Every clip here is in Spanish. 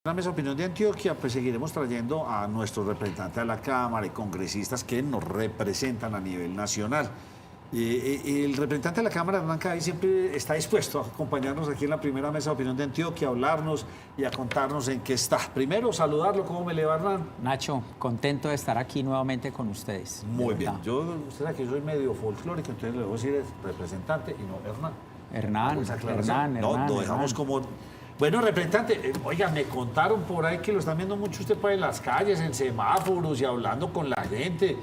La mesa opinión de Antioquia, pues seguiremos trayendo a nuestros representantes de la Cámara y congresistas que nos representan a nivel nacional. El representante de la Cámara, Hernán Caí, siempre está dispuesto a acompañarnos aquí en la primera mesa de opinión de Antioquia, a hablarnos y a contarnos en qué está. Primero, saludarlo, ¿cómo me le va, Hernán? Nacho, contento de estar aquí nuevamente con ustedes. Muy bien. Usted sabe que yo soy medio folclórico, entonces le voy a decir representante y no Hernán. Hernán. No, dejamos como... Bueno, representante, oiga, me contaron por ahí que lo están viendo mucho usted por ahí en las calles, en semáforos y hablando con la gente.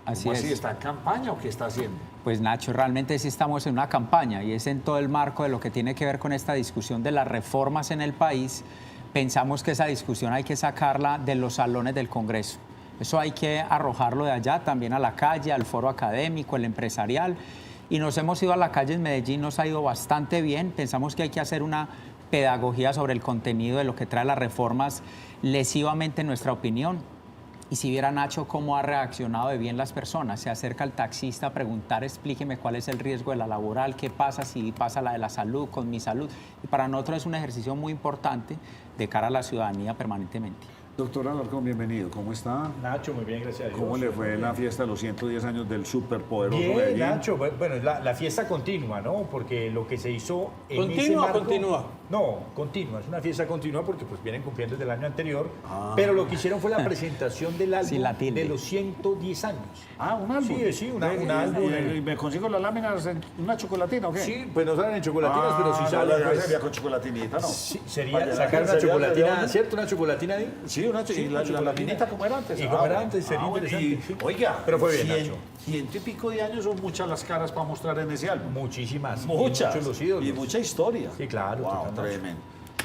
Así ¿Cómo es. así? ¿Está en campaña o qué está haciendo? Pues Nacho, realmente sí estamos en una campaña y es en todo el marco de lo que tiene que ver con esta discusión de las reformas en el país. Pensamos que esa discusión hay que sacarla de los salones del Congreso. Eso hay que arrojarlo de allá también a la calle, al foro académico, el empresarial. Y nos hemos ido a la calle en Medellín, nos ha ido bastante bien. Pensamos que hay que hacer una pedagogía sobre el contenido de lo que trae las reformas lesivamente en nuestra opinión. Y si viera Nacho cómo ha reaccionado de bien las personas, se acerca al taxista a preguntar, explíqueme cuál es el riesgo de la laboral, qué pasa si pasa la de la salud con mi salud. Y para nosotros es un ejercicio muy importante de cara a la ciudadanía permanentemente. Doctor Alarcón, bienvenido. ¿Cómo está? Nacho, muy bien, gracias a Dios. ¿Cómo le fue en la fiesta de los 110 años del superpoderoso Bien, Medellín? Nacho, bueno, la fiesta continua, ¿no? Porque lo que se hizo en ¿Continua ese o marco... continúa? No, continua, es una fiesta continua porque pues vienen cumpliendo desde el año anterior, pero lo que hicieron fue la presentación del álbum Sin la tilde. de los 110 años. Ah, un álbum. Sí, un álbum. ¿Y me consigo las láminas en una chocolatina o qué? Sí, pues no salen en chocolatinas, pero sí salen. Ya Pues, sería con chocolatinita, ¿no? sí, sería Para sacar una sería- chocolatina, sería- ¿cierto? Una chocolatina ahí. Sí, una Sí, y una la chocolatina. laminita como era antes. Y como era antes, sería bueno, interesante, sí. Oiga, Pero fue bien, Nacho. 100 y pico de años son muchas las caras para mostrar en ese álbum. Muchísimas. Muchas. Y muchos los ídolos. Y mucha historia. Sí, claro, Wow, total, Nacho. tremendo.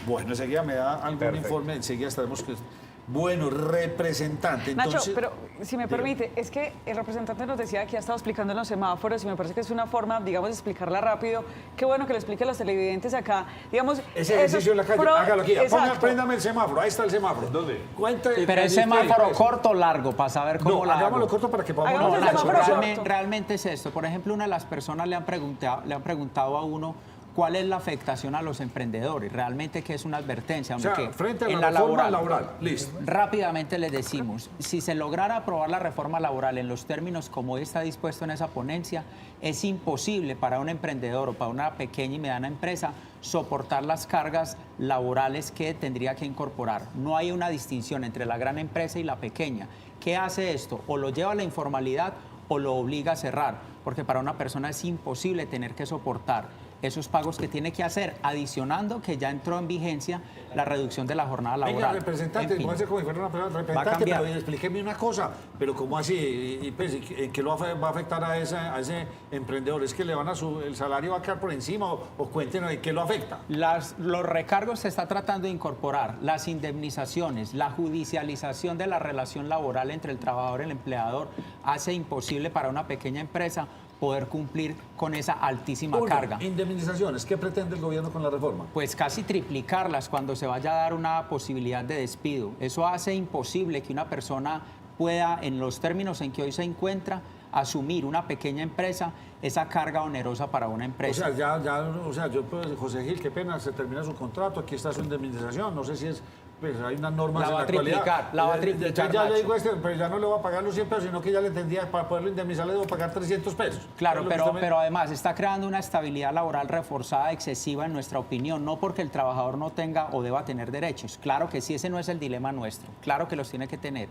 Bueno, enseguida me da algún Perfecto. informe, enseguida estaremos... Bueno, representante, entonces... Nacho, pero si me permite, es que el representante nos decía que ha estado explicando en los semáforos y me parece que es una forma, digamos, de explicarla rápido. Qué bueno que lo explique a los televidentes acá. Digamos, Ese ejercicio en la calle, hágalo aquí. Exacto. Préndame el semáforo, ahí está el semáforo. ¿Dónde? Cuente. Pero es semáforo corto o largo para saber cómo No, la hagámoslo hago. corto para que podamos... Hagamos No, el Nacho, semáforo realmente, corto. realmente es esto. Por ejemplo, una de las personas le han preguntado a uno cuál es la afectación a los emprendedores. Realmente que es una advertencia. O sea, hombre, que frente a en la reforma laboral. Listo. Rápidamente les decimos, si se lograra aprobar la reforma laboral en los términos como está dispuesto en esa ponencia, es imposible para un emprendedor o para una pequeña y mediana empresa soportar las cargas laborales que tendría que incorporar. No hay una distinción entre la gran empresa y la pequeña. ¿Qué hace esto? O lo lleva a la informalidad o lo obliga a cerrar, porque para una persona es imposible tener que soportar esos pagos que tiene que hacer, adicionando que ya entró en vigencia la reducción de la jornada laboral. Venga, representante, En fin, voy a hacer como si fuera una persona Va a representante, cambiar. pero explíqueme una cosa, pero ¿cómo así? ¿En qué lo va a afectar a ese emprendedor? ¿Es que le van a el salario va a quedar por encima o cuéntenos en qué lo afecta? Los recargos se está tratando de incorporar, las indemnizaciones, la judicialización de la relación laboral entre el trabajador y el empleador hace imposible para una pequeña empresa poder cumplir con esa altísima carga. Indemnizaciones, ¿qué pretende el gobierno con la reforma? Pues casi triplicarlas cuando se vaya a dar una posibilidad de despido. Eso hace imposible que una persona pueda, en los términos en que hoy se encuentra, asumir una pequeña empresa esa carga onerosa para una O empresa. sea, yo, pues, José Gil, qué pena, se termina su contrato, aquí está su indemnización, no sé si es, pues hay unas normas La en va la a triplicar, actualidad. la va a triplicar, Entonces ya le Nacho. digo, pero ya no le voy a pagar los 100 pesos, sino que ya le entendía, para poderlo indemnizar le debo pagar 300 pesos. Claro, Es lo que usted me- pero además está creando una estabilidad laboral reforzada excesiva en nuestra opinión, no porque el trabajador no tenga o deba tener derechos. Claro que sí, ese no es el dilema nuestro, claro que los tiene que tener.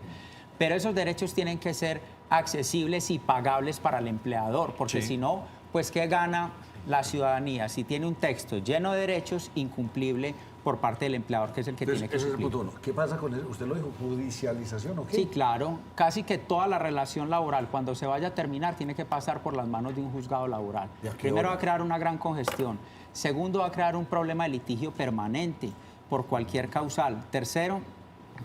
Pero esos derechos tienen que ser accesibles y pagables para el empleador, porque Sí. si no, pues ¿qué gana la ciudadanía si tiene un texto lleno de derechos incumplible por parte del empleador, que es el que Entonces, tiene que ese es el cumplir? punto uno. ¿Qué pasa con eso? ¿Usted lo dijo? ¿Judicialización o qué? Sí, claro. Casi que toda la relación laboral, cuando se vaya a terminar, tiene que pasar por las manos de un juzgado laboral. ¿Y a qué Primero hora? va a crear una gran congestión. Segundo, va a crear un problema de litigio permanente por cualquier causal. Tercero,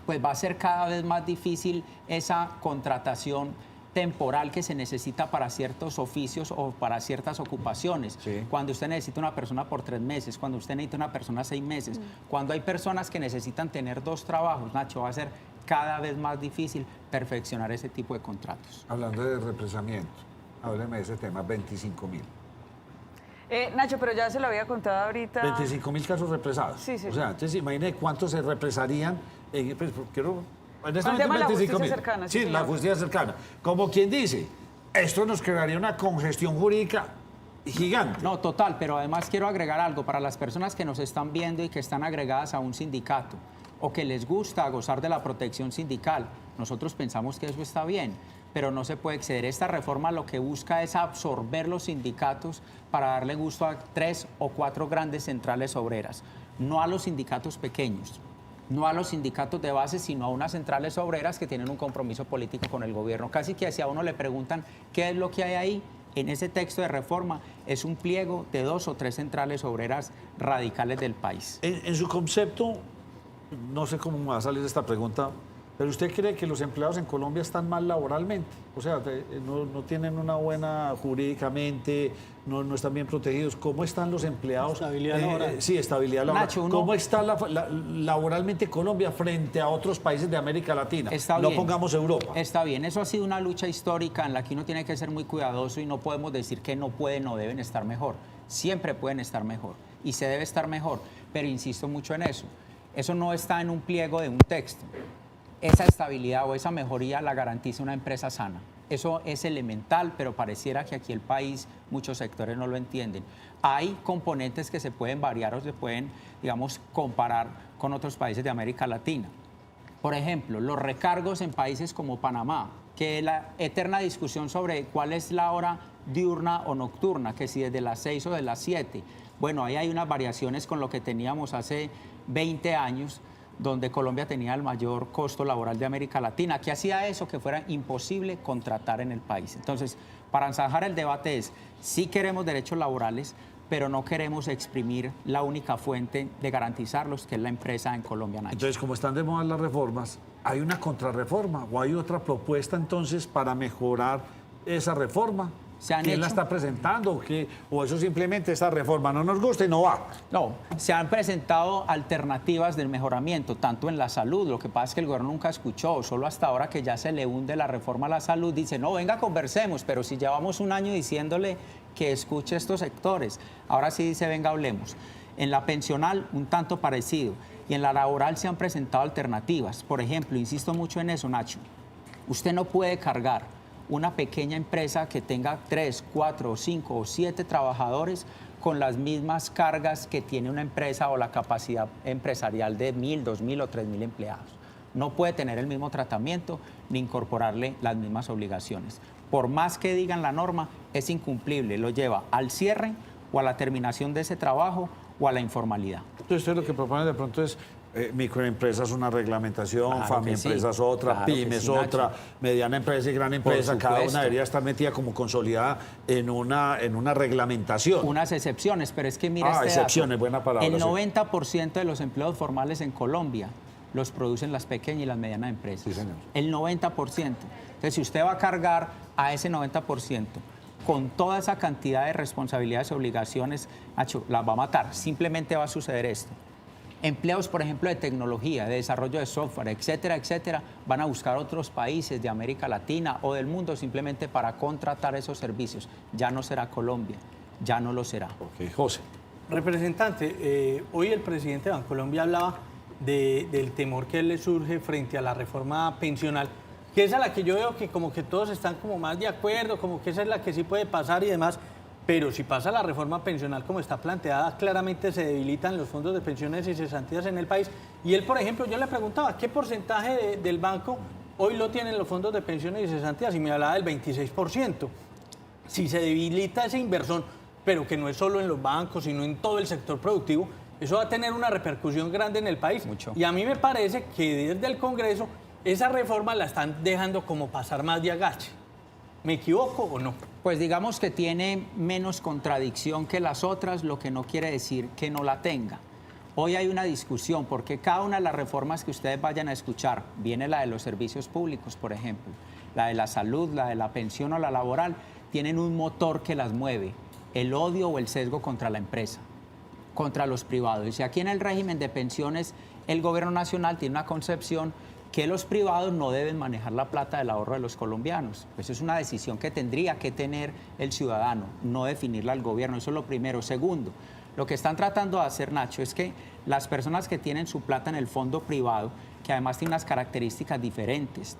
pues va a ser cada vez más difícil esa contratación temporal que se necesita para ciertos oficios o para ciertas ocupaciones. Sí. Cuando usted necesita una persona por 3 meses, cuando usted necesita una persona 6 meses, cuando hay personas que necesitan tener 2 trabajos, Nacho, va a ser cada vez más difícil perfeccionar ese tipo de contratos. Hablando de represamiento, hábleme de ese tema, 25.000. Nacho, pero ya se lo había contado ahorita. 25.000 casos represados. Sí, sí. O sea, entonces imagine cuántos se represarían. Pues, quiero, en este El tema de la 25.000. justicia cercana, sí, Sí, la señor. justicia cercana. Como quien dice, esto nos crearía una congestión jurídica gigante. No, total, pero además quiero agregar algo para las personas que nos están viendo y que están agregadas a un sindicato o que les gusta gozar de la protección sindical. Nosotros pensamos que eso está bien, pero no se puede exceder. Esta reforma lo que busca es absorber los sindicatos para darle gusto a 3 o 4 grandes centrales obreras, no a los sindicatos pequeños, no a los sindicatos de base, sino a unas centrales obreras que tienen un compromiso político con el gobierno. Casi que si a uno le preguntan qué es lo que hay ahí, en ese texto de reforma es un pliego de 2 o 3 centrales obreras radicales del país. En su concepto, no sé cómo me va a salir esta pregunta, pero ¿usted cree que los empleados en Colombia están mal laboralmente? O sea, no tienen una buena jurídicamente, no están bien protegidos. ¿Cómo están los empleados? Estabilidad laboral. Sí, estabilidad laboral. Nacho, ¿Cómo está laboralmente Colombia frente a otros países de América Latina? Está no bien. pongamos Europa. Está bien, eso ha sido una lucha histórica en la que uno tiene que ser muy cuidadoso y no podemos decir que no pueden o deben estar mejor. Siempre pueden estar mejor y se debe estar mejor, pero insisto mucho en eso. Eso no está en un pliego de un texto. Esa estabilidad o esa mejoría la garantiza una empresa sana. Eso es elemental, pero pareciera que aquí el país, muchos sectores no lo entienden. Hay componentes que se pueden variar o se pueden, digamos, comparar con otros países de América Latina. Por ejemplo, los recargos en países como Panamá, que la eterna discusión sobre cuál es la hora diurna o nocturna, que si desde las 6 o de las 7. Bueno, ahí hay unas variaciones con lo que teníamos hace 20 años, donde Colombia tenía el mayor costo laboral de América Latina, que hacía eso, que fuera imposible contratar en el país. Entonces, para zanjar el debate es, sí queremos derechos laborales, pero no queremos exprimir la única fuente de garantizarlos, que es la empresa en Colombia, Nacho. Entonces, como están de moda las reformas, ¿hay una contrarreforma o hay otra propuesta entonces para mejorar esa reforma? ¿Quién la está presentando? ¿O eso simplemente esta reforma no nos gusta y no va? No, se han presentado alternativas del mejoramiento, tanto en la salud. Lo que pasa es que el gobierno nunca escuchó, solo hasta ahora que ya se le hunde la reforma a la salud, dice, no, venga, conversemos, pero si llevamos un año diciéndole que escuche estos sectores, ahora sí dice, venga, hablemos. En la pensional, un tanto parecido, y en la laboral se han presentado alternativas. Por ejemplo, insisto mucho en eso, Nacho, usted no puede cargar una pequeña empresa que tenga 3, 4, 5 o 7 trabajadores con las mismas cargas que tiene una empresa o la capacidad empresarial de 1.000, 2.000 o 3.000 empleados. No puede tener el mismo tratamiento ni incorporarle las mismas obligaciones. Por más que digan la norma, es incumplible, lo lleva al cierre o a la terminación de ese trabajo o a la informalidad. Entonces, usted lo que propone de pronto es microempresas una reglamentación, Claro familiempresas sí, otra, claro que pymes sí, otra, Nacho. mediana empresa y gran empresa, cada supuesto. una debería estar metida como consolidada en una reglamentación. Unas excepciones, pero es que mira este excepciones, dato. buena palabra. El sí. 90% de los empleos formales en Colombia los producen las pequeñas y las medianas empresas. Sí, señor. El 90%. Entonces, si usted va a cargar a ese 90% con toda esa cantidad de responsabilidades y obligaciones, Nacho, las va a matar. Simplemente va a suceder esto. Empleos, por ejemplo, de tecnología, de desarrollo de software, etcétera, etcétera, van a buscar otros países de América Latina o del mundo simplemente para contratar esos servicios. Ya no será Colombia, ya no lo será. Ok, José. Representante, hoy el presidente de Bancolombia hablaba del temor que le surge frente a la reforma pensional, que es a la que yo veo que como que todos están como más de acuerdo, como que esa es la que sí puede pasar y demás. Pero si pasa la reforma pensional como está planteada, claramente se debilitan los fondos de pensiones y cesantías en el país. Y él, por ejemplo, yo le preguntaba, ¿qué porcentaje del banco hoy lo tienen los fondos de pensiones y cesantías? Y me hablaba del 26%. Si se debilita esa inversión, pero que no es solo en los bancos, sino en todo el sector productivo, eso va a tener una repercusión grande en el país. Mucho. Y a mí me parece que desde el Congreso esa reforma la están dejando como pasar más de agache. ¿Me equivoco o no? Pues digamos que tiene menos contradicción que las otras, lo que no quiere decir que no la tenga. Hoy hay una discusión porque cada una de las reformas que ustedes vayan a escuchar, viene la de los servicios públicos, por ejemplo, la de la salud, la de la pensión o la laboral, tienen un motor que las mueve, el odio o el sesgo contra la empresa, contra los privados. Y si aquí en el régimen de pensiones el gobierno nacional tiene una concepción que los privados no deben manejar la plata del ahorro de los colombianos. Pues es una decisión que tendría que tener el ciudadano, no definirla el gobierno. Eso es lo primero. Segundo, lo que están tratando de hacer, Nacho, es que las personas que tienen su plata en el fondo privado, que además tiene unas características diferentes.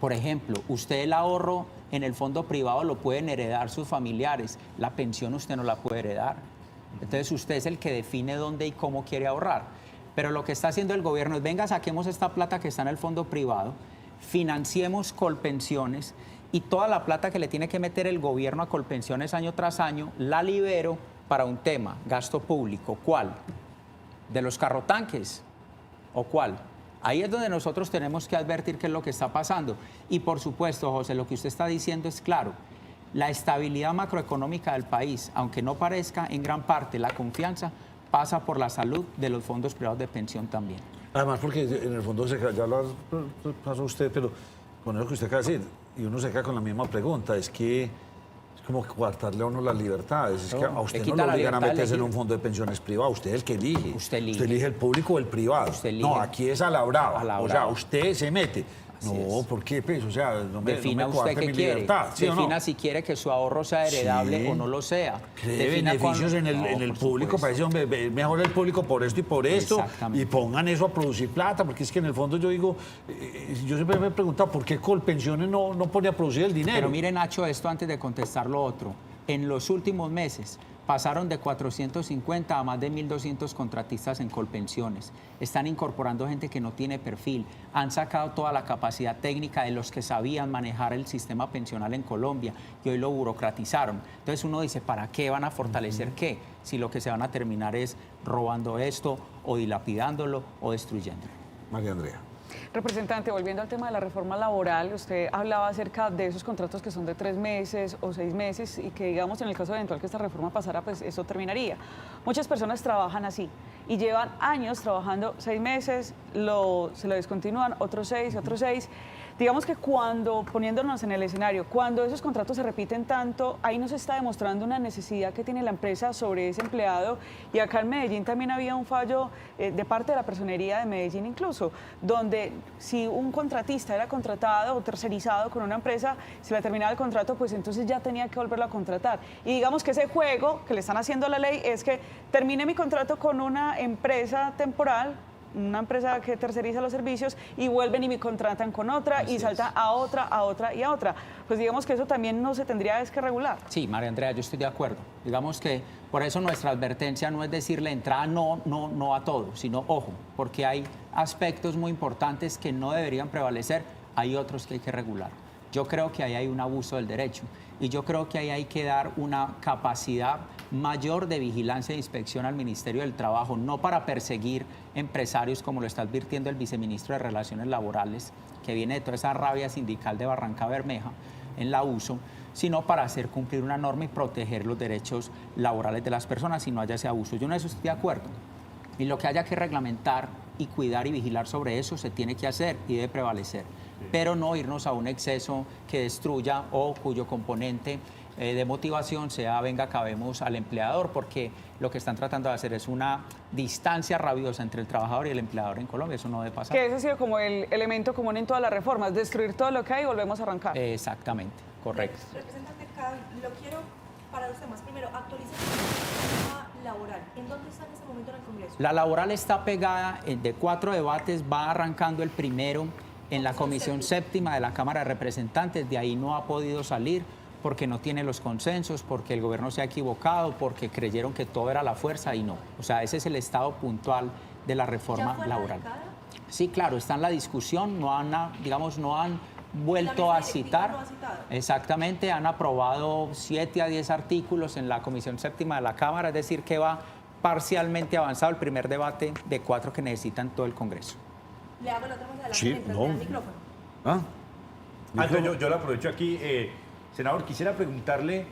Por ejemplo, usted el ahorro en el fondo privado lo pueden heredar sus familiares, la pensión usted no la puede heredar. Entonces usted es el que define dónde y cómo quiere ahorrar. Pero lo que está haciendo el gobierno es, venga, saquemos esta plata que está en el fondo privado, financiemos Colpensiones y toda la plata que le tiene que meter el gobierno a Colpensiones año tras año, la libero para un tema, gasto público. ¿Cuál? ¿De los carrotanques? ¿O cuál? Ahí es donde nosotros tenemos que advertir qué es lo que está pasando. Y por supuesto, José, lo que usted está diciendo es claro. La estabilidad macroeconómica del país, aunque no parezca, en gran parte la confianza pasa por la salud de los fondos privados de pensión también. Además, porque en el fondo ya lo pasó usted, pero con eso que usted acaba de decir, y uno se queda con la misma pregunta, es que es como coartarle a uno las libertades. Es que a usted no lo obligan a meterse en un fondo de pensiones privado, usted es el que elige. Usted elige. Usted elige el público o el privado. Usted elige. No, aquí es a la brava. A la o sea, brava. usted se mete. Así No, es. ¿por qué? Pues, o sea, no me Defina usted coarte qué mi quiere. libertad. ¿Sí o no? Defina si quiere que su ahorro sea heredable Sí. o no lo sea. Cree Defina beneficios cuán- en No, el por público, supuesto. parece hombre, mejor el público por esto y por esto, Exactamente. y pongan eso a producir plata, porque es que en el fondo yo digo, yo siempre me he preguntado por qué Colpensiones no pone a producir el dinero. Pero mire, Nacho, esto antes de contestar lo otro. En los últimos meses pasaron de 450 a más de 1.200 contratistas en Colpensiones. Están incorporando gente que no tiene perfil. Han sacado toda la capacidad técnica de los que sabían manejar el sistema pensional en Colombia y hoy lo burocratizaron. Entonces uno dice, ¿para qué van a fortalecer qué? Si lo que se van a terminar es robando esto o dilapidándolo o destruyéndolo. María Andrea. Representante, volviendo al tema de la reforma laboral, usted hablaba acerca de esos contratos que son de 3 meses o 6 meses y que, digamos, en el caso eventual que esta reforma pasara, pues eso terminaría. Muchas personas trabajan así y llevan años trabajando 6 meses, se lo descontinúan, otros 6, otros 6. Digamos que cuando, poniéndonos en el escenario, cuando esos contratos se repiten tanto, ahí nos está demostrando una necesidad que tiene la empresa sobre ese empleado. Y acá en Medellín también había un fallo de parte de la personería de Medellín incluso, donde si un contratista era contratado o tercerizado con una empresa, se le terminaba el contrato, pues entonces ya tenía que volverlo a contratar. Y digamos que ese juego que le están haciendo a la ley es que termine mi contrato con una empresa temporal, una empresa que terceriza los servicios y vuelven y me contratan con otra y salta a otra, a otra y a otra. Pues digamos que eso también no se tendría que regular. Sí, María Andrea, yo estoy de acuerdo. Digamos que por eso nuestra advertencia no es decirle entrada no a todo, sino ojo, porque hay aspectos muy importantes que no deberían prevalecer, hay otros que hay que regular. Yo creo que ahí hay un abuso del derecho y yo creo que ahí hay que dar una capacidad mayor de vigilancia e inspección al Ministerio del Trabajo, no para perseguir empresarios como lo está advirtiendo el viceministro de Relaciones Laborales, que viene de toda esa rabia sindical de Barranca Bermeja en la USO, sino para hacer cumplir una norma y proteger los derechos laborales de las personas y no haya ese abuso. Yo en eso estoy de acuerdo. Y lo que haya que reglamentar y cuidar y vigilar sobre eso se tiene que hacer y debe prevalecer, pero no irnos a un exceso que destruya o cuyo componente de motivación sea venga, acabemos al empleador, porque lo que están tratando de hacer es una distancia rabiosa entre el trabajador y el empleador en Colombia, eso no debe pasar. Que ese ha sido como el elemento común en todas las reformas, destruir todo lo que hay y volvemos a arrancar. Exactamente, correcto. Representante Cavi, lo quiero para los temas. Primero, actualice el tema laboral. ¿En dónde está en este momento en el Congreso? La laboral está pegada de 4 debates, va arrancando el primero en la Comisión Séptima de la Cámara de Representantes, de ahí no ha podido salir porque no tiene los consensos, porque el gobierno se ha equivocado, porque creyeron que todo era la fuerza y no. O sea, ese es el estado puntual de la reforma ¿Ya fue laboral. radicada? Sí, claro, está en la discusión, no han vuelto La a mesa directiva citar. no ha citado. Exactamente, han aprobado 7 a 10 artículos en la Comisión Séptima de la Cámara, es decir, que va parcialmente avanzado el primer debate de 4 que necesitan todo el Congreso. Le hago la otra más adelante Sí, mientras no. le da el micrófono. ¿Ah? Entonces yo lo aprovecho aquí. Senador, quisiera preguntarle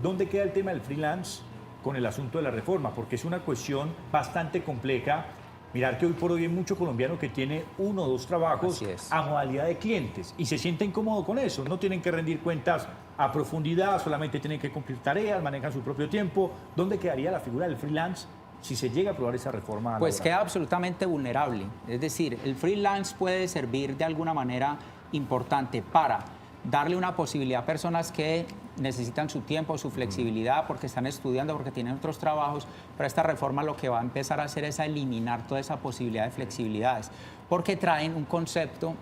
dónde queda el tema del freelance con el asunto de la reforma, porque es una cuestión bastante compleja. Mirar que hoy por hoy hay mucho colombiano que tiene 1 o 2 trabajos Así es. a modalidad de clientes y se siente incómodo con eso. No tienen que rendir cuentas a profundidad, solamente tienen que cumplir tareas, manejan su propio tiempo. ¿Dónde quedaría la figura del freelance si se llega a aprobar esa reforma Pues laboral? queda absolutamente vulnerable. Es decir, el freelance puede servir de alguna manera importante para darle una posibilidad a personas que necesitan su tiempo, su flexibilidad, porque están estudiando, porque tienen otros trabajos, pero esta reforma lo que va a empezar a hacer es a eliminar toda esa posibilidad de flexibilidades, porque traen un concepto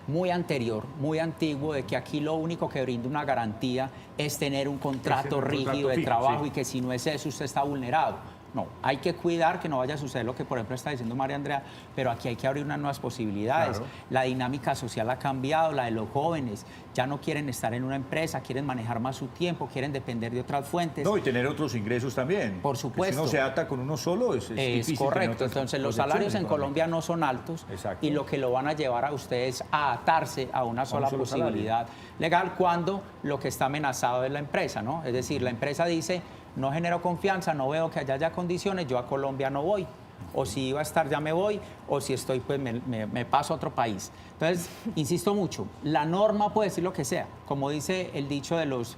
muy anterior, muy antiguo, de que aquí lo único que brinda una garantía es tener un contrato rígido de fijo, trabajo sí. y que si no es eso, usted está vulnerado. No, hay que cuidar que no vaya a suceder lo que, por ejemplo, está diciendo María Andrea, pero aquí hay que abrir unas nuevas posibilidades. Claro. La dinámica social ha cambiado, la de los jóvenes ya no quieren estar en una empresa, quieren manejar más su tiempo, quieren depender de otras fuentes. No, y tener otros ingresos también. Por Que supuesto. Si uno se ata con uno solo, es difícil. Es tener correcto, otras entonces los proyecciones salarios en económicas. Colombia no son altos. Exacto. Y lo que lo van a llevar a ustedes a atarse a una sola solo salario. posibilidad legal cuando lo que está amenazado es la empresa, ¿no? Es decir, la empresa dice, no genero confianza, no veo que haya condiciones, yo a Colombia no voy. O si iba a estar ya me voy, o si estoy pues me paso a otro país. Entonces, insisto mucho, la norma puede decir lo que sea, como dice el dicho de los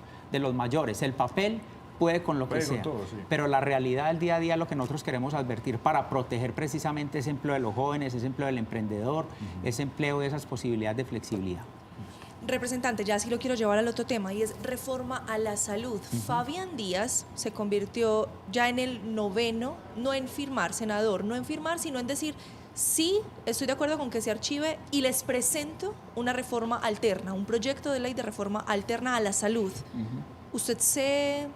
mayores, el papel puede con lo que Puede con sea, todo, sí. pero la realidad del día a día es lo que nosotros queremos advertir para proteger precisamente ese empleo de los jóvenes, ese empleo del emprendedor, ese empleo de esas posibilidades de flexibilidad. Representante, ya sí lo quiero llevar al otro tema y es reforma a la salud. Fabián Díaz se convirtió ya en el noveno, no en firmar, senador, no en firmar, sino en decir, sí, estoy de acuerdo con que se archive y les presento una reforma alterna, un proyecto de ley de reforma alterna a la salud. ¿Usted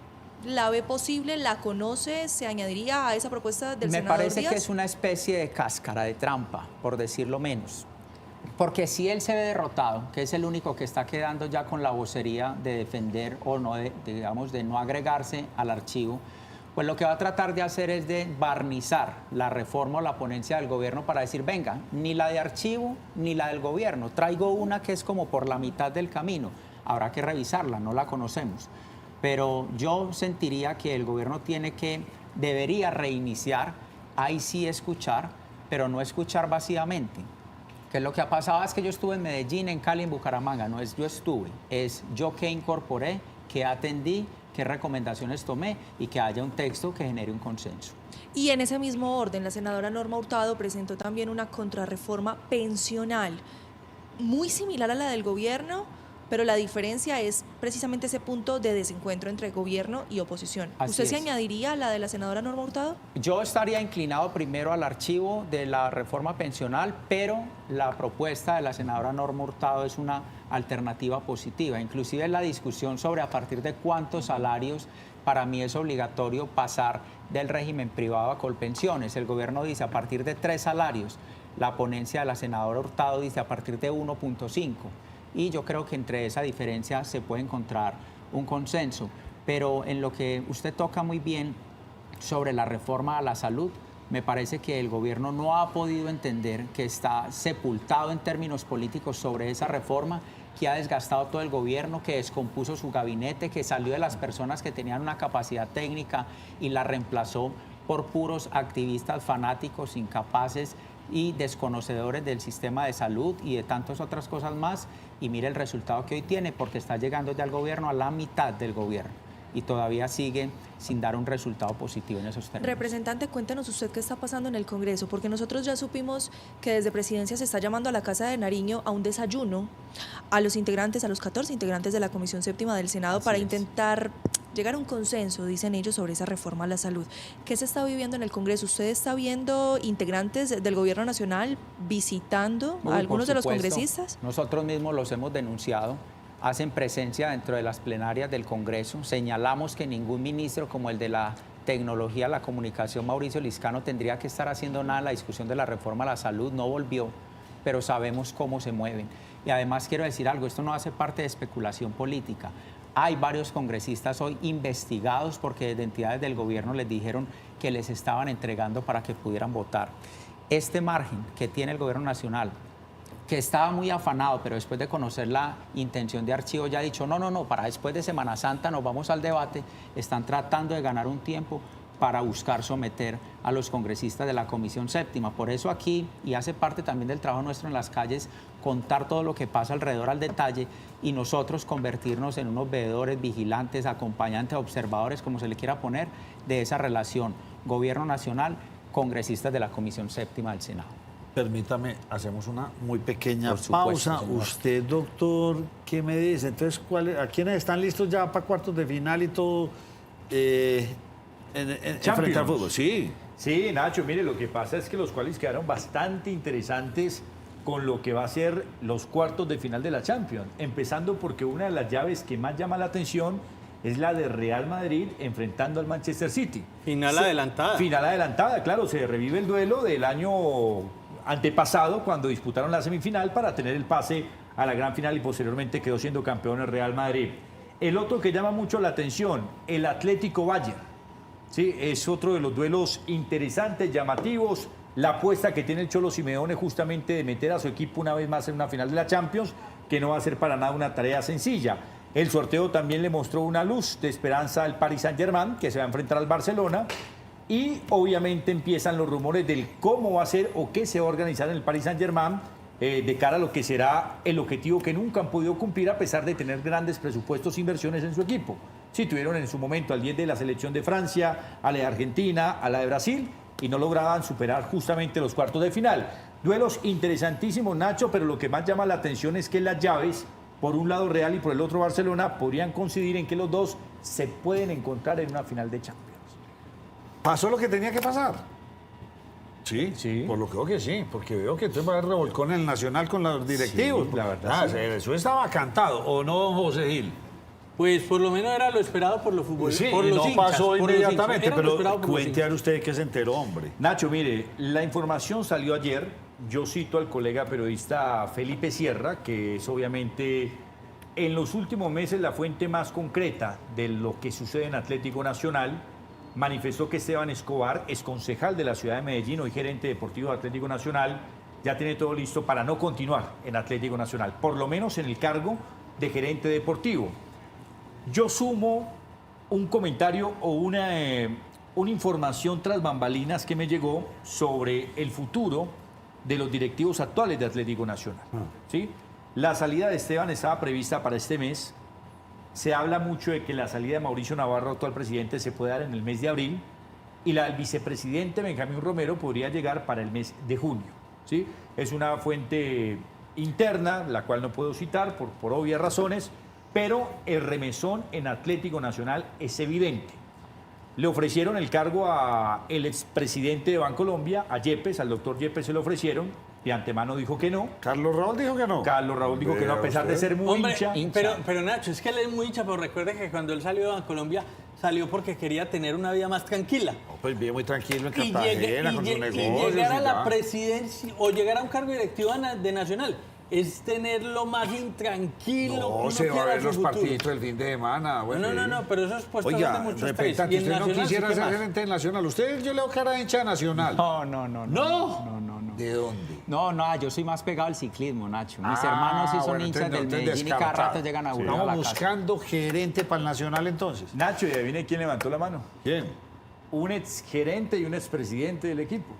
la ve posible, la conoce, se añadiría a esa propuesta del Me senador parece Díaz? que es una especie de cáscara, de trampa, por decirlo menos. Porque si él se ve derrotado, que es el único que está quedando ya con la vocería de defender o no, digamos, de no agregarse al archivo, pues lo que va a tratar de hacer es de barnizar la reforma o la ponencia del gobierno para decir, venga, ni la de archivo ni la del gobierno, traigo una que es como por la mitad del camino, habrá que revisarla, no la conocemos. Pero yo sentiría que el gobierno debería reiniciar, ahí sí escuchar, pero no escuchar vacíamente. Que lo que ha pasado es que yo estuve en Medellín, en Cali, en Bucaramanga, no es yo estuve, es yo que incorporé, que atendí, qué recomendaciones tomé y que haya un texto que genere un consenso. Y en ese mismo orden, la senadora Norma Hurtado presentó también una contrarreforma pensional, muy similar a la del gobierno, pero la diferencia es precisamente ese punto de desencuentro entre gobierno y oposición. Así ¿Usted se es. añadiría a la de la senadora Norma Hurtado? Yo estaría inclinado primero al archivo de la reforma pensional, pero la propuesta de la senadora Norma Hurtado es una alternativa positiva. Inclusive la discusión sobre a partir de cuántos salarios para mí es obligatorio pasar del régimen privado a Colpensiones. El gobierno dice a partir de 3 salarios, la ponencia de la senadora Hurtado dice a partir de 1.5. Y yo creo que entre esa diferencia se puede encontrar un consenso. Pero en lo que usted toca muy bien sobre la reforma a la salud, me parece que el gobierno no ha podido entender que está sepultado en términos políticos sobre esa reforma, que ha desgastado todo el gobierno, que descompuso su gabinete, que salió de las personas que tenían una capacidad técnica y la reemplazó por puros activistas fanáticos, incapaces y desconocedores del sistema de salud y de tantas otras cosas más. Y mire el resultado que hoy tiene, porque está llegando ya al gobierno a la mitad del gobierno y todavía sigue sin dar un resultado positivo en esos términos. Representante, cuéntenos usted qué está pasando en el Congreso, porque nosotros ya supimos que desde Presidencia se está llamando a la Casa de Nariño a un desayuno a los integrantes, a los 14 integrantes de la Comisión Séptima del Senado para intentar llegar a un consenso, dicen ellos, sobre esa reforma a la salud. ¿Qué se está viviendo en el Congreso? ¿Usted está viendo integrantes del Gobierno Nacional visitando a algunos de los congresistas? Nosotros mismos los hemos denunciado. Hacen presencia dentro de las plenarias del Congreso. Señalamos que ningún ministro como el de la tecnología, la comunicación, Mauricio Liscano, tendría que estar haciendo nada en la discusión de la reforma a la salud. No volvió, pero sabemos cómo se mueven. Y además quiero decir algo, esto no hace parte de especulación política. Hay varios congresistas hoy investigados porque desde entidades del gobierno les dijeron que les estaban entregando para que pudieran votar. Este margen que tiene el gobierno nacional, que estaba muy afanado, pero después de conocer la intención de archivo ya ha dicho, no, para después de Semana Santa nos vamos al debate, están tratando de ganar un tiempo para buscar someter a los congresistas de la Comisión Séptima. Por eso aquí, y hace parte también del trabajo nuestro en las calles, contar todo lo que pasa alrededor al detalle y nosotros convertirnos en unos veedores, vigilantes, acompañantes, observadores, como se le quiera poner, de esa relación Gobierno Nacional, congresistas de la Comisión Séptima del Senado. Permítame, hacemos una muy pequeña Por supuesto, pausa. señor. Usted, doctor, ¿qué me dice? Entonces, ¿a quiénes están listos ya para cuartos de final y todo frente al fútbol? Sí. Sí, Nacho, mire, lo que pasa es que los cuales quedaron bastante interesantes con lo que va a ser los cuartos de final de la Champions. Empezando porque una de las llaves que más llama la atención es la de Real Madrid enfrentando al Manchester City. Final adelantada. Final adelantada, claro, se revive el duelo del año antepasado cuando disputaron la semifinal para tener el pase a la gran final y posteriormente quedó siendo campeón el Real Madrid. El otro que llama mucho la atención, el Atlético Bayern. Sí, es otro de los duelos interesantes, llamativos. La apuesta que tiene el Cholo Simeone justamente de meter a su equipo una vez más en una final de la Champions, que no va a ser para nada una tarea sencilla. El sorteo también le mostró una luz de esperanza al Paris Saint-Germain, que se va a enfrentar al Barcelona. Y obviamente empiezan los rumores del cómo va a ser o qué se va a organizar en el Paris Saint-Germain de cara a lo que será el objetivo que nunca han podido cumplir a pesar de tener grandes presupuestos e inversiones en su equipo. Sí, tuvieron en su momento al 10 de la selección de Francia, a la de Argentina, a la de Brasil y no lograban superar justamente los cuartos de final. Duelos interesantísimos, Nacho, pero lo que más llama la atención es que las llaves, por un lado Real y por el otro Barcelona, podrían coincidir en que los dos se pueden encontrar en una final de Champions. ¿Pasó lo que tenía que pasar? Sí, Sí. por lo que veo que sí, porque veo que entonces va a haber revolcón en el Nacional con los directivos. Sí, la verdad, sí. Eso estaba cantado, ¿o no, don José Gil? Pues por lo menos era lo esperado por los futbolistas. Sí, por y los no hinchas, pasó por los hinchas. inmediatamente, Era lo pero esperado por los cuente hinchas. a usted que se enteró, hombre. Nacho, mire, la información salió ayer. Yo cito al colega periodista Felipe Sierra, que es obviamente en los últimos meses la fuente más concreta de lo que sucede en Atlético Nacional. Manifestó que Esteban Escobar, exconcejal de la ciudad de Medellín, hoy gerente deportivo de Atlético Nacional, ya tiene todo listo para no continuar en Atlético Nacional, por lo menos en el cargo de gerente deportivo. Yo sumo un comentario o una información tras bambalinas que me llegó sobre el futuro de los directivos actuales de Atlético Nacional. ¿Sí? La salida de Esteban estaba prevista para este mes. Se habla mucho de que la salida de Mauricio Navarro, actual presidente, se puede dar en el mes de abril y la del vicepresidente Benjamín Romero podría llegar para el mes de junio. ¿Sí? Es una fuente interna, la cual no puedo citar por obvias razones, pero el remesón en Atlético Nacional es evidente. Le ofrecieron el cargo al expresidente de Bancolombia, a Yepes, al doctor Yepes se lo ofrecieron, de antemano dijo que no. Carlos Raúl dijo que no. Carlos Raúl dijo que no, a pesar de ser muy Hombre, hincha. pero Nacho, es que él es muy hincha, pero recuerde que cuando él salió de Bancolombia, salió porque quería tener una vida más tranquila. No, pues vive muy tranquilo en Y, Cartagena con sus negocios. llegar a y la ya. presidencia o llegar a un cargo directivo de Nacional es tenerlo más intranquilo. No, uno se va a quiera ver su los futuro. partidos del fin de semana. Bueno, No, pero eso es puesto de Oiga, mucho estrés. representante, Y en usted no Nacional, quisiera ¿sí qué ser más? gerente de Nacional. Usted, yo le hago cara de hincha de Nacional. No. ¿No? ¿De dónde? No, yo soy más pegado al ciclismo, Nacho. Mis Ah, hermanos sí son bueno, hinchas entonces, del Medellín y cada descartado. rato llegan a Sí. burlar a Estamos la casa. buscando gerente para el Nacional entonces. Nacho, y adivine quién levantó la mano. ¿Quién? Un exgerente y un expresidente del equipo,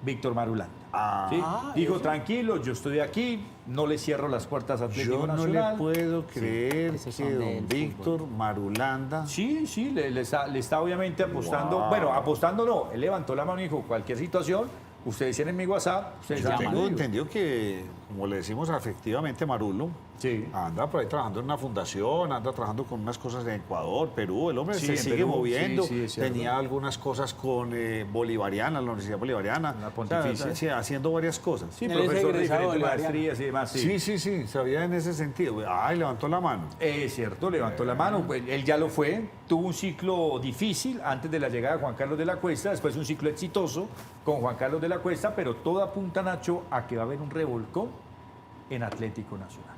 Víctor Marulanda. Ah. ¿Sí? Dijo, tranquilo, yo estoy aquí, no le cierro las puertas a Atlético Yo no Nacional. le puedo creer esos que son don del Víctor Marulanda... Sí, le está obviamente apostando. Wow. Bueno, apostando no. Él levantó la mano y dijo, cualquier situación, ustedes tienen mi WhatsApp, ustedes Yo llaman. llaman. tengo entendido que, como le decimos afectivamente, Marulo, Sí. anda por ahí trabajando en una fundación, anda trabajando con unas cosas en Ecuador, Perú, el hombre Sí, se en sigue Perú, moviendo, sí, es cierto. tenía algunas cosas con Bolivariana, la Universidad Bolivariana, La Pontificia. sí, haciendo varias cosas. Sí, Él es profesor de egresado diferentes bolivariano. maestrías y demás. Sí. Sí, sabía en ese sentido. Ay, levantó la mano. Es cierto, levantó la mano, pues, él ya lo fue, tuvo un ciclo difícil antes de la llegada de Juan Carlos de la Cuesta, después un ciclo exitoso con Juan Carlos de la Cuesta, pero todo apunta, Nacho, a que va a haber un revolcón en Atlético Nacional.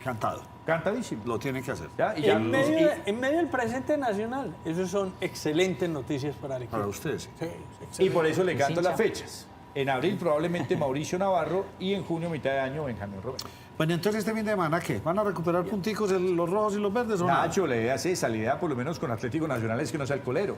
Cantado. Cantadísimo. Lo tiene que hacer. ¿Ya? Y ya En medio del presente nacional, esas son excelentes noticias para el equipo. Para ustedes. Sí, y por eso le Es canto hincha. las fechas. En abril probablemente Mauricio Navarro y en junio, mitad de año, Benjamín Romero. Bueno, entonces este fin de semana, ¿qué? ¿Van a recuperar punticos los rojos y los verdes o no? Nacho, la idea es esa, la idea por lo menos con Atlético Nacional es que no sea el colero.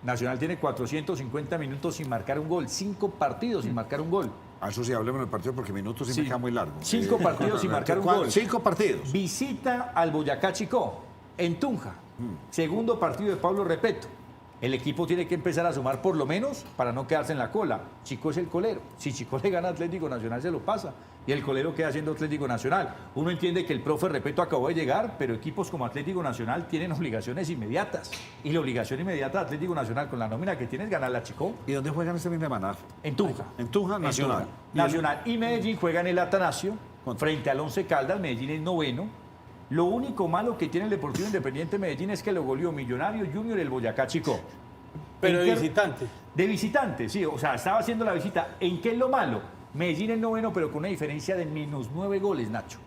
Nacional tiene 450 minutos sin marcar un gol, 5 partidos sin marcar un gol. Ah, eso sí, hablemos del partido porque minutos sí me queda muy largo. 5 partidos sin marcar un gol. 5 partidos. Visita al Boyacá Chicó, en Tunja. Segundo partido de Pablo Repeto. El equipo tiene que empezar a sumar por lo menos para no quedarse en la cola. Chico es el colero. Si Chico le gana a Atlético Nacional, se lo pasa. Y el colero queda siendo Atlético Nacional. Uno entiende que el profe Repeto acabó de llegar, pero equipos como Atlético Nacional tienen obligaciones inmediatas. Y la obligación inmediata de Atlético Nacional con la nómina que tiene es ganarle a Chico. ¿Y dónde juegan este fin de semana? En Tunja. En Tunja, Nacional. Nacional y Medellín juegan el Atanasio frente al Once Caldas. Medellín es noveno. Lo único malo que tiene el Deportivo Independiente Medellín es que lo goleó Millonarios Junior el Boyacá Chico. Pero de ¿En qué? visitante. De visitante, sí. O sea, estaba haciendo la visita. ¿En qué es lo malo? Medellín es noveno, pero con una diferencia de -9 goles, Nacho.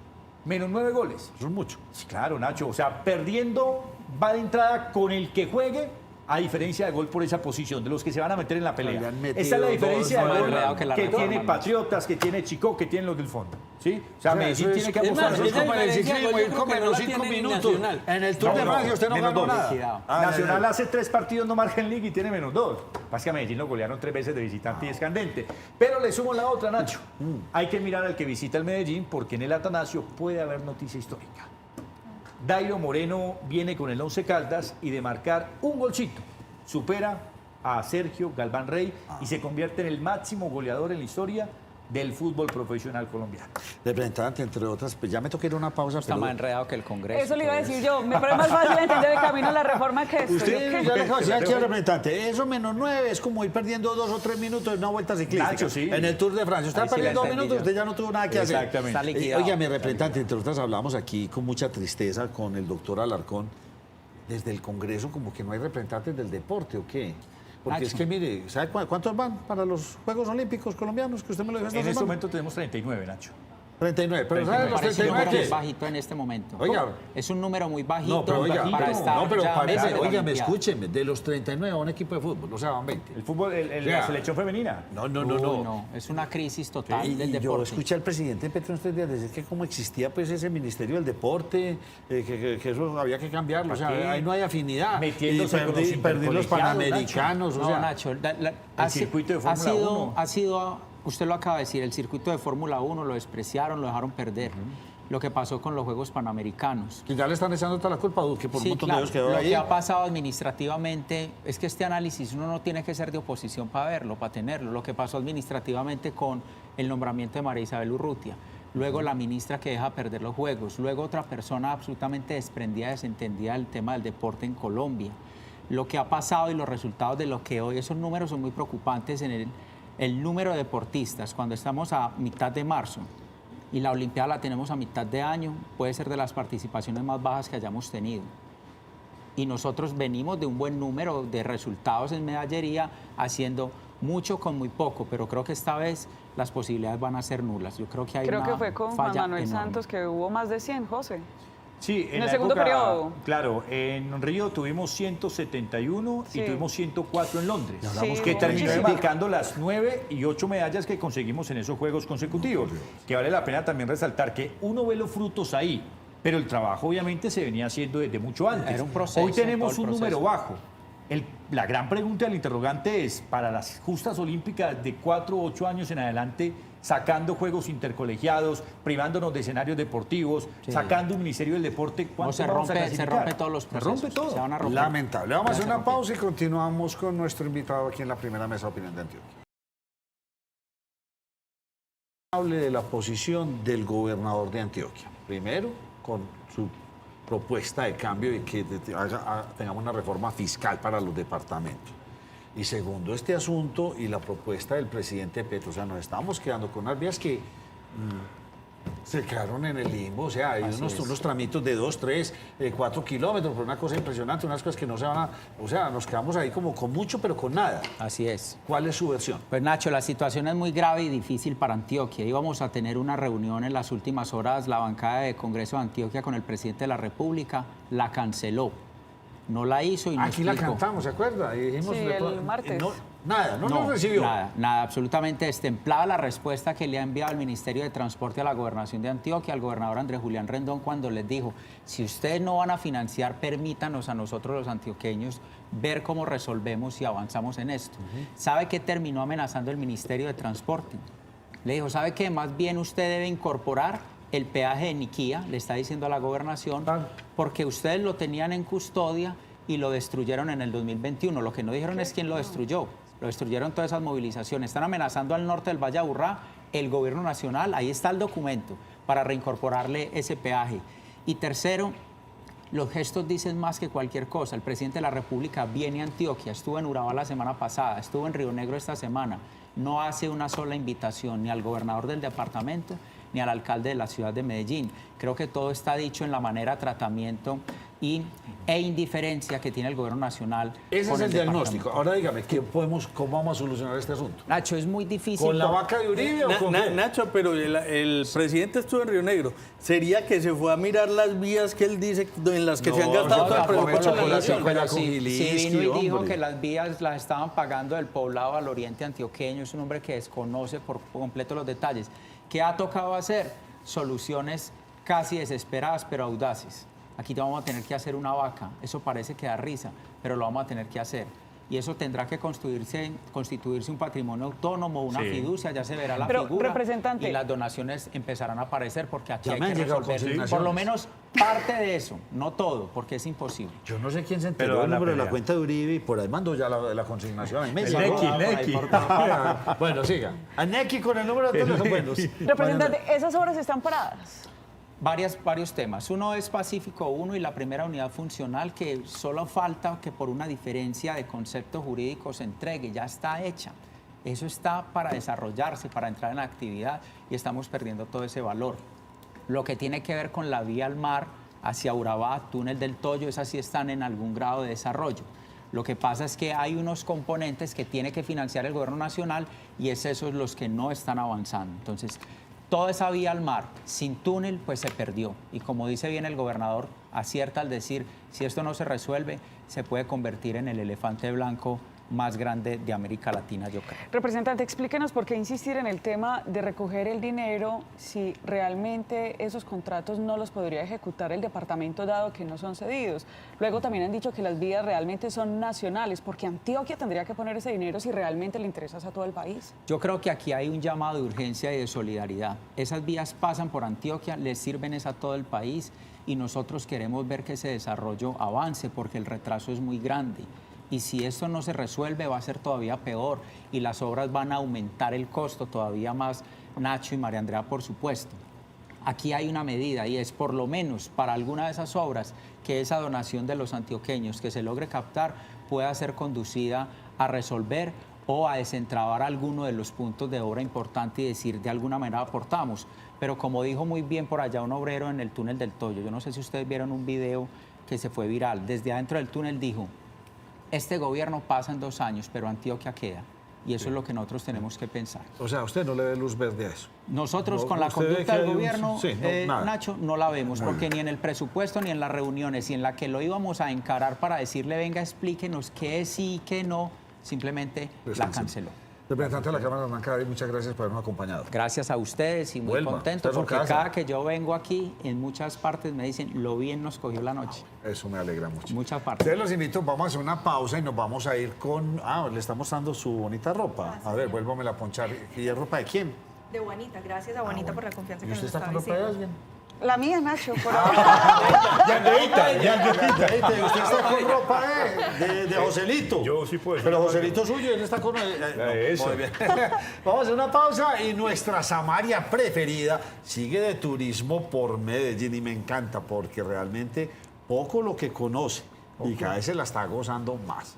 -9 goles. Eso es mucho. Sí, claro, Nacho. O sea, perdiendo va de entrada con el que juegue, a diferencia de gol por esa posición, de los que se van a meter en la pelea. Le han metido Esa es la diferencia de dos gol goles que, que la reforma, tiene Nacho. Patriotas, que tiene Chico, que tienen los del fondo. ¿Sí? O sea, Medellín eso tiene es- que es apostar. más, a es esos como en el diferencia de ciclismo, gol, ir yo creo con que no menos la 5 tiene ni minutos. Nacional. En el Tour de Francia usted no menos ganó dos. nada. Nacional hace 3 partidos no marca en Liga y tiene -2. Pasa que a Medellín lo golearon 3 veces de visitante y es candente. Pero le sumo la otra, Nacho. Hay que mirar al que visita el Medellín porque en el Atanasio puede haber noticia histórica. Dairo Moreno viene con el Once Caldas y de marcar un golcito supera a Sergio Galván Rey y se convierte en el máximo goleador en la historia del fútbol profesional colombiano. Representante, entre otras, pues ya me toca ir a una pausa. Está pero- más enredado que el Congreso. Eso le iba a todo decir yo. Me parece más fácil entender el camino a la reforma que esto. Usted ¿Yo qué? ya le acabo de decir aquí al representante, eso -9 es como ir perdiendo 2 o 3 minutos en una vuelta ciclística. Nacho, sí. En el Tour de Francia. Usted Ahí sí perdió le 2 entendí minutos, yo. usted ya no tuvo nada que hacer. Exactamente. Está liquidado. Oiga, mi representante, entre otras hablamos aquí con mucha tristeza con el doctor Alarcón. Desde el Congreso como que no hay representantes del deporte, ¿o qué? Porque Nacho. es que mire, ¿sabe cuántos van para los Juegos Olímpicos colombianos? Que usted me lo dijo esta En este semana. momento tenemos 39, Nacho. 39, pero 39. ¿sabe los Parece un 39 número muy qué? bajito en este momento. Oiga. Es un número muy bajito No, pero oiga, para estar no, pero ya parece, meses de la oiga, Olimpiada. escúcheme, de los 39 a un equipo de fútbol, o sea, van 20. El fútbol, Ya. la selección femenina. No, Uy, no, es una crisis total Y del yo deporte. escuché al presidente Petro en estos días decir que como existía pues ese Ministerio del Deporte, que eso había que cambiarlo, o sea, ¿Para qué? ahí no hay afinidad. Metiéndose Y con los perdí los intercolegiados, Panamericanos, o No, sea, Nacho, circuito de Fórmula 1. ha sido, usted lo acaba de decir, el circuito de Fórmula 1 lo despreciaron, lo dejaron perder. Lo que pasó con los Juegos Panamericanos. que ya le están echando toda la culpa a Duque por un Sí, montón claro, de ellos quedó lo ahí. que ha pasado administrativamente es que este análisis uno no tiene que ser de oposición para verlo, para tenerlo. Lo que pasó administrativamente con el nombramiento de María Isabel Urrutia, luego la ministra que deja perder los Juegos, luego otra persona absolutamente desprendida, desentendida del tema del deporte en Colombia. Lo que ha pasado y los resultados de lo que hoy, esos números son muy preocupantes en el número de deportistas. Cuando estamos a mitad de marzo, y la Olimpiada la tenemos a mitad de año, puede ser de las participaciones más bajas que hayamos tenido. Y nosotros venimos de un buen número de resultados en medallería, haciendo mucho con muy poco, pero creo que esta vez las posibilidades van a ser nulas. Yo creo que hay Creo una que fue con Juan falla Manuel enorme. Santos que hubo más de 100, José. Sí, En el la segundo periodo. Claro, en Río tuvimos 171 Sí. y tuvimos 104 en Londres, hablamos que con terminó muchísimo. marcando las 9 y 8 medallas que conseguimos en esos juegos consecutivos. Que vale la pena también resaltar que uno ve los frutos ahí, pero el trabajo obviamente se venía haciendo desde mucho antes. Era un proceso, Hoy tenemos todo el un número proceso. bajo. La gran pregunta del interrogante es, para las justas olímpicas de 4 o 8 años en adelante, sacando juegos intercolegiados, privándonos de escenarios deportivos, sacando un ministerio del deporte, No, ¿cuánto se vamos a rompe clasificar? todos los Se procesos. rompe todo. Se van a romper. Lamentable. Vamos a hacer Ya se una rompió. pausa y continuamos con nuestro invitado aquí en la primera mesa de opinión de Antioquia. Hable de la posición del gobernador de Antioquia. Primero, con su propuesta de cambio y que tengamos una reforma fiscal para los departamentos. Y segundo, este asunto y la propuesta del presidente Petro. O sea, nos estamos quedando con unas vías que se quedaron en el limbo. O sea, hay unos tramitos de 2, 3, 4 kilómetros, pero una cosa impresionante, unas cosas que no se van a... O sea, nos quedamos ahí como con mucho, pero con nada. Así es. ¿Cuál es su versión? Pues Nacho, la situación es muy grave y difícil para Antioquia. Íbamos a tener una reunión en las últimas horas, la bancada de Congreso de Antioquia con el presidente de la República, la canceló. No la hizo y no Aquí la explicó. cantamos, ¿se acuerda? Y dijimos, Sí, el martes. Nada, no nos recibió. Nada, absolutamente destemplada la respuesta que le ha enviado el Ministerio de Transporte a la Gobernación de Antioquia, al gobernador Andrés Julián Rendón, cuando les dijo, si ustedes no van a financiar, permítanos a nosotros los antioqueños ver cómo resolvemos y avanzamos en esto. ¿Sabe qué terminó amenazando el Ministerio de Transporte? Le dijo, ¿sabe qué? Más bien usted debe incorporar el peaje de Niquía, le está diciendo a la gobernación, porque ustedes lo tenían en custodia y lo destruyeron en el 2021. Lo que no dijeron es quién lo destruyó. Lo destruyeron todas esas movilizaciones. Están amenazando al norte del Valle de Aburrá, el gobierno nacional, ahí está el documento, para reincorporarle ese peaje. Y tercero, los gestos dicen más que cualquier cosa. El presidente de la República viene a Antioquia, estuvo en Urabá la semana pasada, estuvo en Río Negro esta semana. No hace una sola invitación ni al gobernador del departamento ni al alcalde de la ciudad de Medellín. Creo que todo está dicho en la manera, tratamiento e indiferencia que tiene el gobierno nacional. Ese con es el diagnóstico. departamento. Ahora dígame, ¿cómo vamos a solucionar este asunto? Nacho, es muy difícil. ¿Con la vaca de Uribe o con qué? Nacho, pero el presidente estuvo en Río Negro. ¿Sería que se fue a mirar las vías que él dice en las que se han gastado todo el presupuesto de la nación? Pero Si Gilinski, vino y dijo hombre. que las vías las estaban pagando del poblado al oriente antioqueño, es un hombre que desconoce por completo los detalles. ¿Qué ha tocado hacer? Soluciones casi desesperadas, pero audaces. Aquí vamos a tener que hacer una vaca. Eso parece que da risa, pero lo vamos a tener que hacer. Y eso tendrá que constituirse un patrimonio autónomo, una fiducia, ya se verá la Pero, figura. representante. Y las donaciones empezarán a aparecer porque aquí Ya hay me que han llegado resolver consignaciones. por lo menos parte de eso, no todo, porque es imposible. Yo no sé quién se Pero enteró del la número de la pelea. cuenta de Uribe y por ahí mandó ya la consignación. Ahí me El llegó. Neki, por ahí, Neki. por todo. Bueno, siga. A Neki con el número de teléfono. Bueno, sí. Representante, esas obras están paradas. Varios temas. Uno es Pacífico 1 y la primera unidad funcional, que solo falta que por una diferencia de conceptos jurídicos se entregue, ya está hecha. Eso está para desarrollarse, para entrar en la actividad y estamos perdiendo todo ese valor. Lo que tiene que ver con la vía al mar hacia Urabá, Túnel del Toyo, esas sí están en algún grado de desarrollo. Lo que pasa es que hay unos componentes que tiene que financiar el gobierno nacional y es esos los que no están avanzando. Entonces, toda esa vía al mar sin túnel pues se perdió y como dice bien el gobernador, acierta al decir si esto no se resuelve se puede convertir en el elefante blanco más grande de América Latina, yo creo. Representante, explíquenos por qué insistir en el tema de recoger el dinero si realmente esos contratos no los podría ejecutar el departamento dado que no son cedidos. Luego también han dicho que las vías realmente son nacionales, porque Antioquia tendría que poner ese dinero si realmente le interesa a todo el país. Yo creo que aquí hay un llamado de urgencia y de solidaridad. Esas vías pasan por Antioquia, les sirven a todo el país y nosotros queremos ver que ese desarrollo avance porque el retraso es muy grande. Y si esto no se resuelve va a ser todavía peor y las obras van a aumentar el costo todavía más, Nacho y María Andrea, por supuesto. Aquí hay una medida y es por lo menos para alguna de esas obras que esa donación de los antioqueños que se logre captar pueda ser conducida a resolver o a desentrabar alguno de los puntos de obra importante y decir de alguna manera aportamos. Pero como dijo muy bien por allá un obrero en el túnel del Toyo, yo no sé si ustedes vieron un video que se fue viral, desde adentro del túnel dijo: este gobierno pasa en 2 años, pero Antioquia queda. Y eso es lo que nosotros tenemos que pensar. O sea, usted no le ve luz verde a eso. Nosotros No, con la usted ve conducta que del hay un- gobierno, sí, no, nada. Nacho, no la vemos, porque ni en el presupuesto ni en las reuniones y en la que lo íbamos a encarar para decirle, venga, explíquenos qué sí y qué no, simplemente Pues la canceló. canceló. Representante de la Cámara, Hernán Cadavid, muchas gracias por habernos acompañado. Gracias a ustedes y muy Vuelva, contento, está en su porque casa. cada que yo vengo aquí, en muchas partes me dicen, lo bien nos cogió la noche. Eso me alegra mucho. Muchas partes. Ustedes los invito, vamos a hacer una pausa y nos vamos a ir con... Ah, le estamos dando su bonita ropa. A ver, vuélvame a ponchar. ¿Y es ropa de quién? De Juanita, gracias a Juanita por la confianza ¿Y que usted nos está está con ropa de diciendo. alguien? La mía, Nacho, por ahora. Usted está con ropa de Joselito. Yo sí puedo. Pero Joselito es suyo, él está con... eso. Muy bien. Vamos a hacer una pausa y nuestra Samaria preferida sigue de turismo por Medellín y me encanta porque realmente poco lo que conoce y cada vez se la está gozando más.